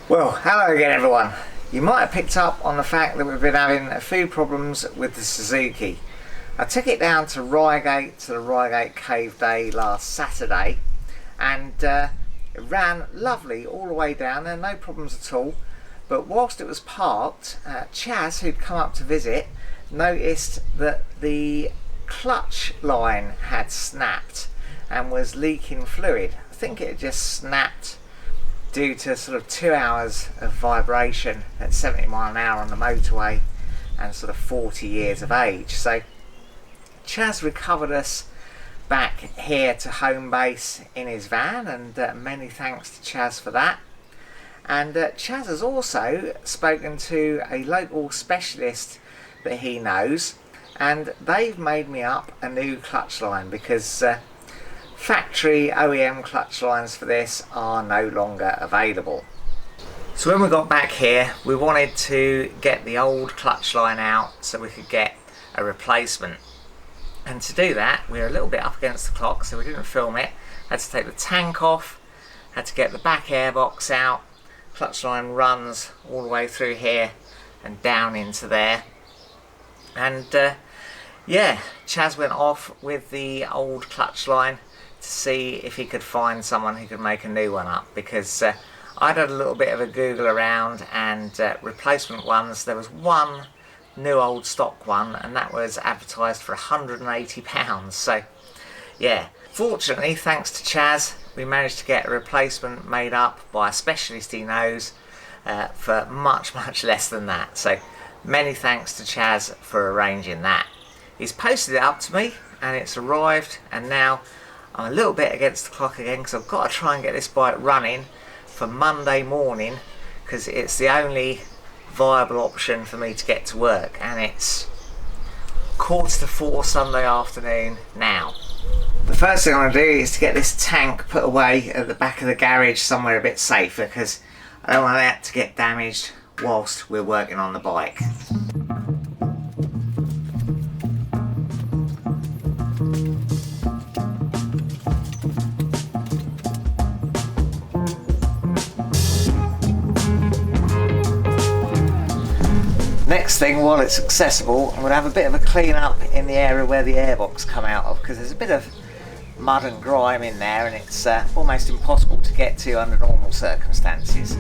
Well, hello again everyone. You might have picked up on the fact that we've been having a few problems with the Suzuki. I took it down to Reigate to the Reigate Cave Day last Saturday, and it ran lovely all the way down there, no problems at all. But whilst it was parked, Chaz, who'd come up to visit, noticed that the clutch line had snapped and was leaking fluid. I think it had just snapped due to sort of 2 hours of vibration at 70 mile an hour on the motorway and sort of 40 years of age. So Chaz recovered us back here to home base in his van, and many thanks to Chaz for that. And Chaz has also spoken to a local specialist that he knows, and they've made me up a new clutch line because factory OEM clutch lines for this are no longer available. So when we got back here, we wanted to get the old clutch line out so we could get a replacement. And to do that, we were a little bit up against the clock, so we didn't film it. Had to take the tank off, had to get the back airbox out. Clutch line runs all the way through here and down into there. And yeah, Chaz went off with the old clutch line to see if he could find someone who could make a new one up, because I'd had a little bit of a Google around, and replacement ones, there was one new old stock one, and that was advertised for £180. So yeah, fortunately, thanks to Chaz, we managed to get a replacement made up by a specialist he knows for much less than that. So many thanks to Chaz for arranging that. He's posted it up to me and it's arrived, and now I'm a little bit against the clock again because I've got to try and get this bike running for Monday morning, because it's the only viable option for me to get to work, and it's 3:45 Sunday afternoon now. The first thing I want to do is to get this tank put away at the back of the garage somewhere a bit safer, because I don't want that to get damaged whilst we're working on the bike. Next thing, while it's accessible, I'm going to have a bit of a clean up in the area where the airbox come out of, because there's a bit of mud and grime in there, and it's almost impossible to get to under normal circumstances.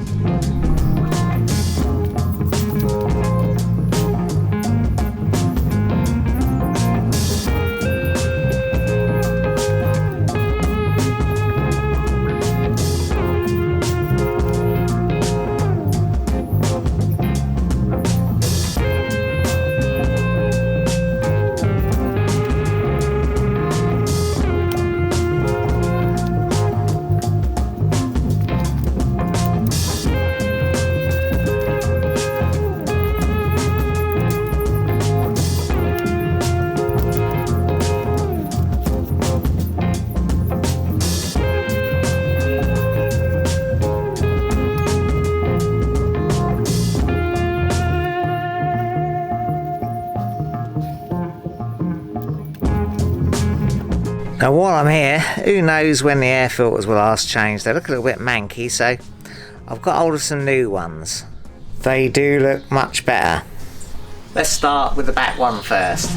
Now while I'm here, who knows when the air filters will last changed. They look a little bit manky, so I've got hold of some new ones. They do look much better. Let's start with the back one first.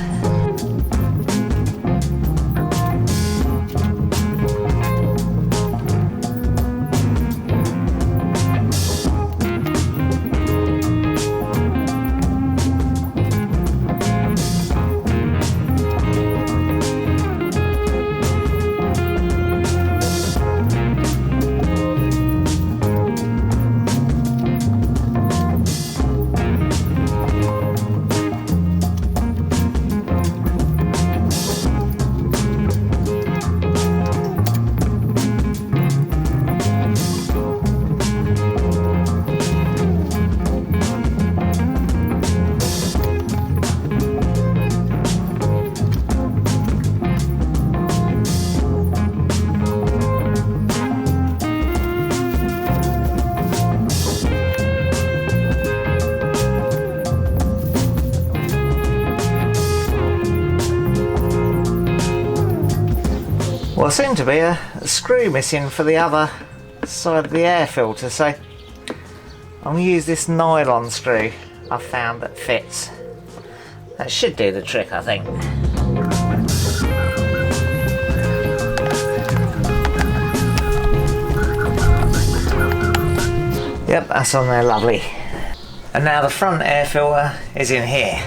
Well, there seemed to be a screw missing for the other side of the air filter, so I'm going to use this nylon screw I've found that fits. That should do the trick, I think. Yep, that's on there, lovely. And now the front air filter is in here.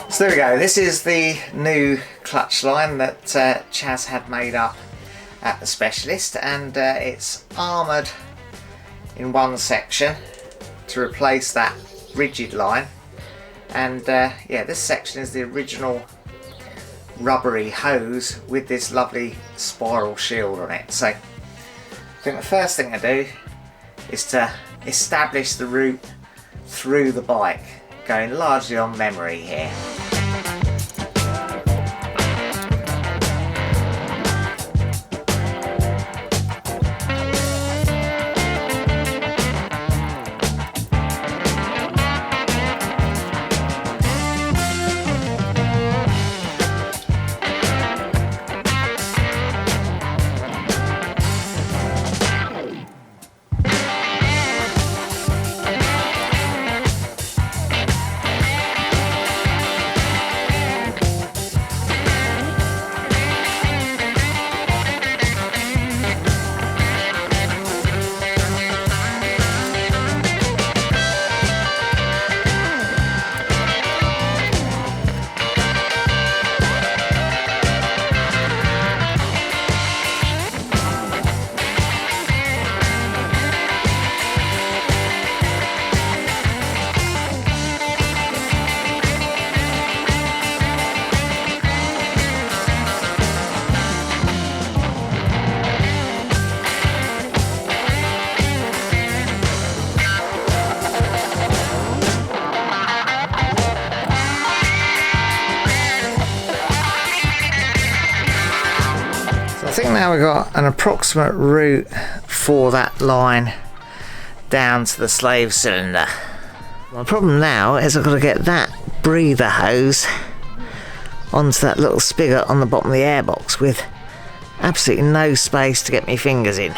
So there we go, this is the new clutch line that Chaz had made up at the specialist, and it's armoured in one section to replace that rigid line, and yeah, this section is the original rubbery hose with this lovely spiral shield on it. So I think the first thing I do is to establish the route through the bike, going largely on memory here. I think now we've got an approximate route for that line down to the slave cylinder. My problem now is I've got to get that breather hose onto that little spigot on the bottom of the airbox with absolutely no space to get my fingers in.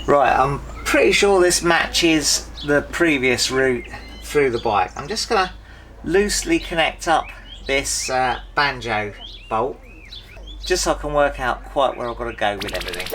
Right, I'm pretty sure this matches the previous route through the bike. I'm just going to loosely connect up this banjo bolt, just so I can work out quite where I've got to go with everything.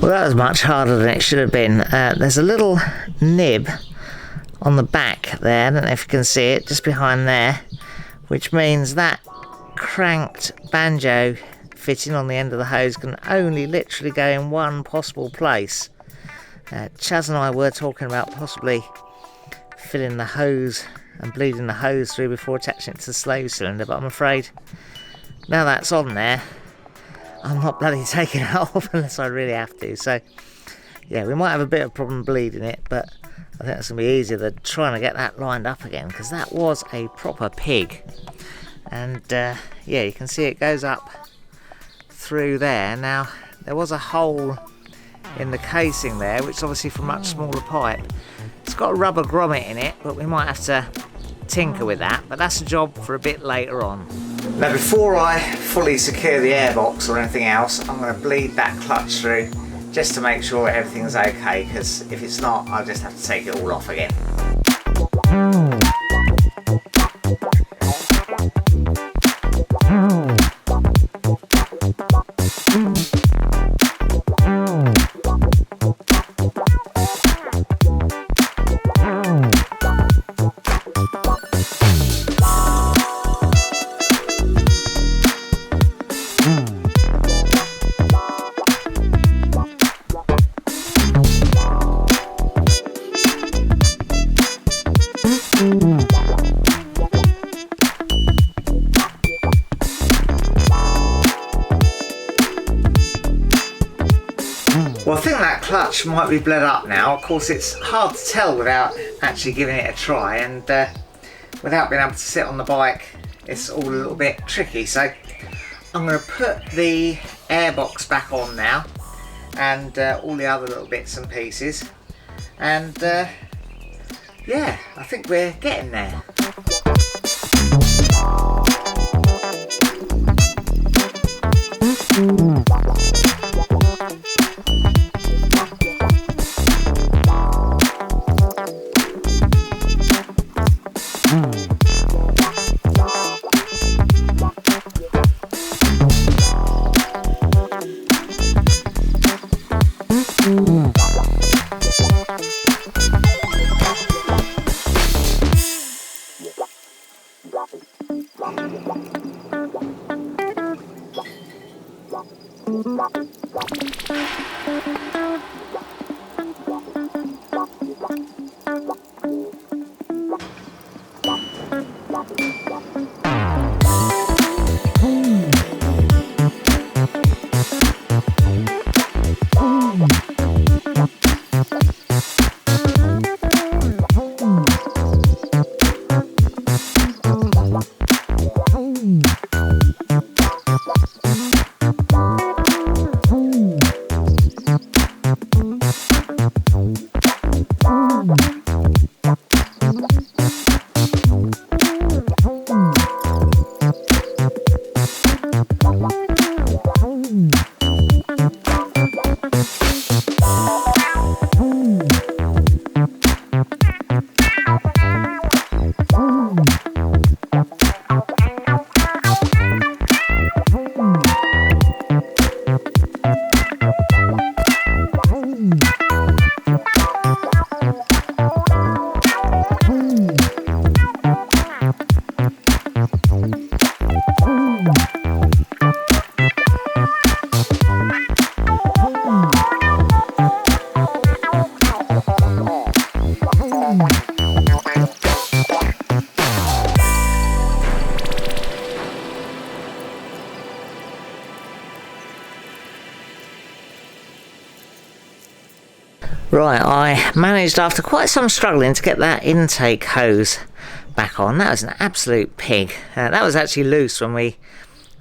Well, that was much harder than it should have been. There's a little nib on the back there, I don't know if you can see it, just behind there, which means that cranked banjo fitting on the end of the hose can only literally go in one possible place. Chaz and I were talking about possibly filling the hose and bleeding the hose through before attaching it to the slave cylinder, but I'm afraid now that's on there, I'm not bloody taking it off unless I really have to. So yeah, we might have a bit of problem bleeding it, but I think it's going to be easier than trying to get that lined up again, because that was a proper pig. And yeah, you can see it goes up through there. Now there was a hole in the casing there, which is obviously for a much smaller pipe. It's got a rubber grommet in it, but we might have to tinker with that, but that's a job for a bit later on. Now before I fully secure the airbox or anything else, I'm going to bleed that clutch through just to make sure everything's okay, because if it's not, I'll just have to take it all off again. Well, I think that clutch might be bled up now. Of course, it's hard to tell without actually giving it a try, and without being able to sit on the bike, it's all a little bit tricky. So I'm going to put the airbox back on now, and all the other little bits and pieces, and yeah, I think we're getting there. Right, I managed after quite some struggling to get that intake hose back on. That was an absolute pig. That was actually loose when we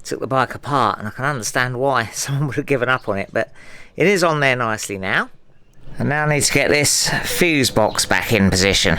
took the bike apart, and I can understand why someone would have given up on it, but it is on there nicely now. And now I need to get this fuse box back in position.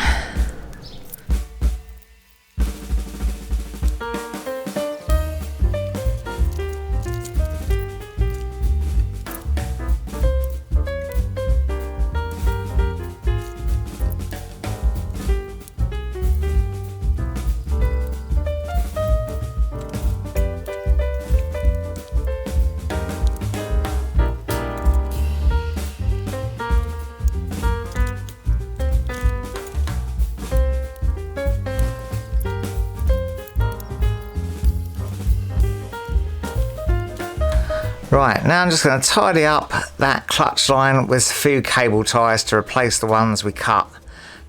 Right, now I'm just going to tidy up that clutch line with a few cable ties to replace the ones we cut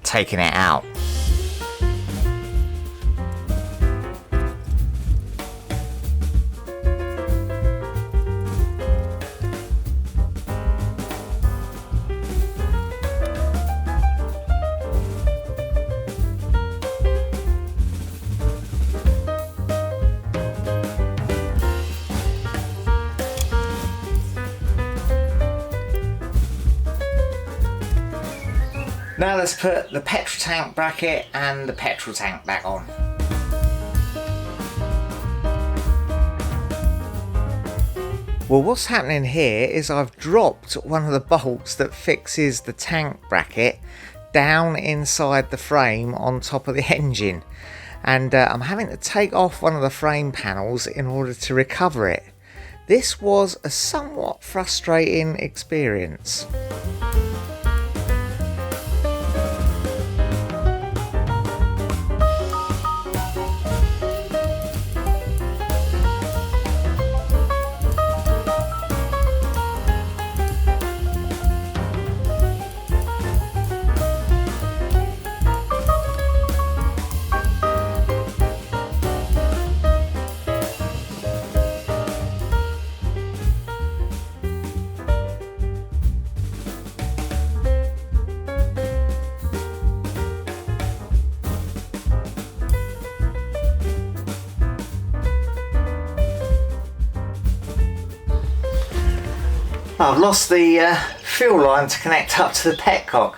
taking it out. Now let's put the petrol tank bracket and the petrol tank back on. Well, what's happening here is I've dropped one of the bolts that fixes the tank bracket down inside the frame on top of the engine, and I'm having to take off one of the frame panels in order to recover it. This was a somewhat frustrating experience. I've lost the fuel line to connect up to the petcock.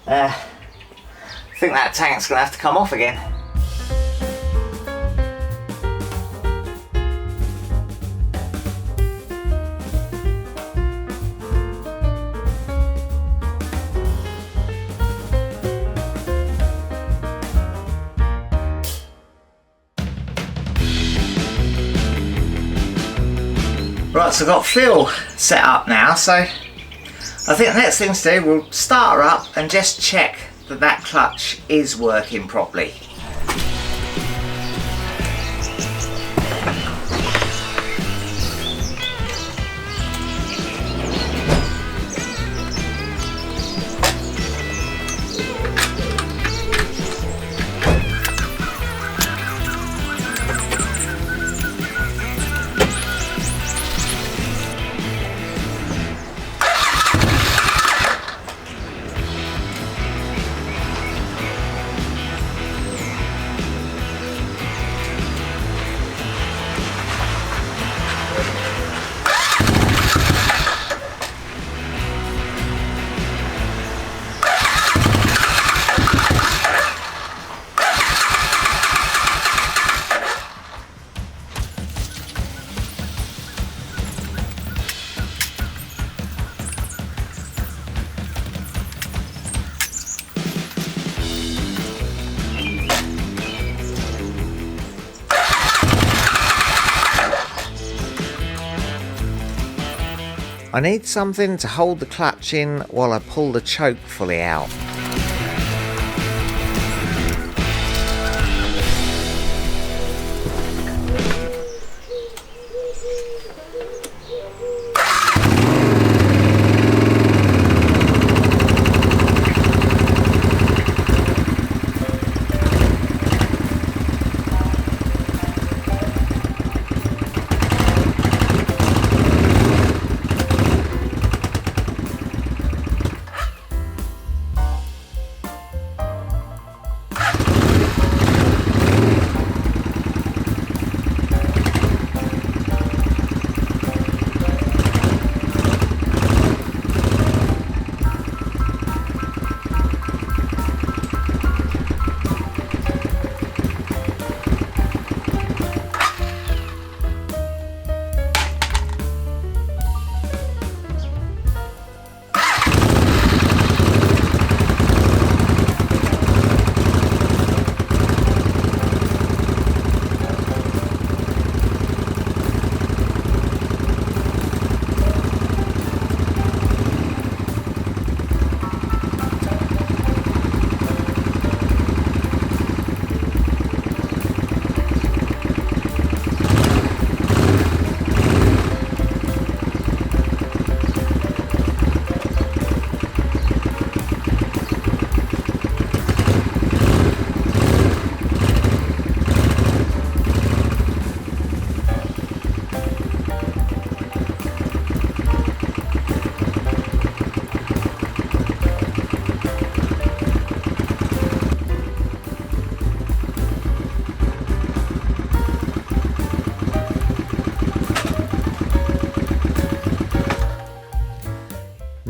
I think that tank's going to have to come off again. Right, so I've got fuel set up now, so I think the next thing to do, we'll start her up and just check that that clutch is working properly. I need something to hold the clutch in while I pull the choke fully out.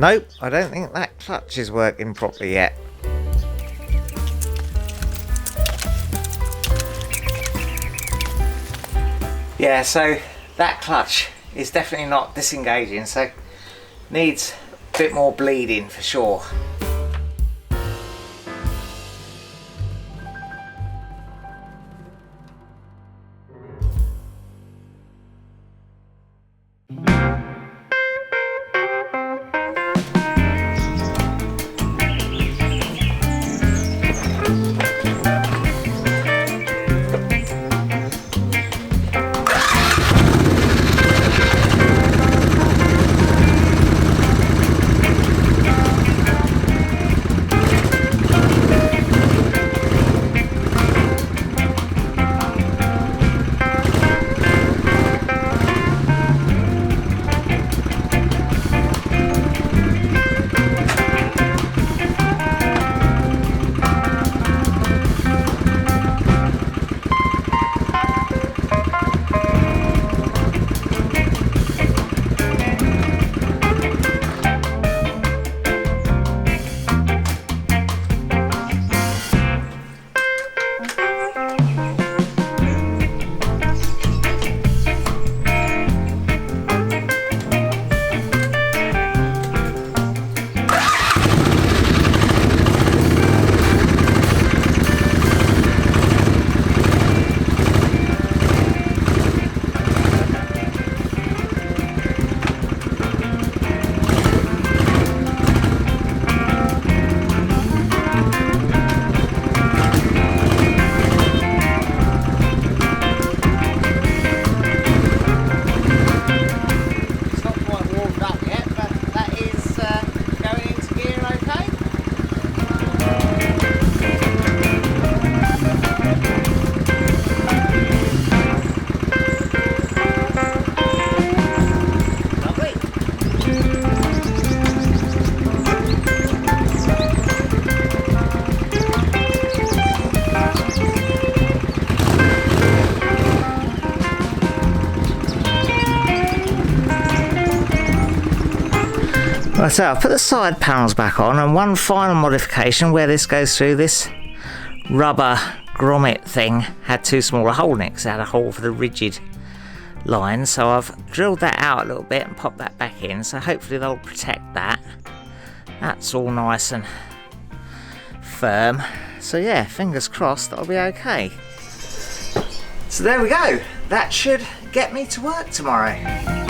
Nope, I don't think that clutch is working properly yet. Yeah, so that clutch is definitely not disengaging, so needs a bit more bleeding for sure. Right, so I'll put the side panels back on, and one final modification where this goes through, this rubber grommet thing had too small a hole in it because it had a hole for the rigid line, so I've drilled that out a little bit and popped that back in, so hopefully they'll protect that. That's all nice and firm, so yeah, fingers crossed that'll be okay. So there we go, that should get me to work tomorrow.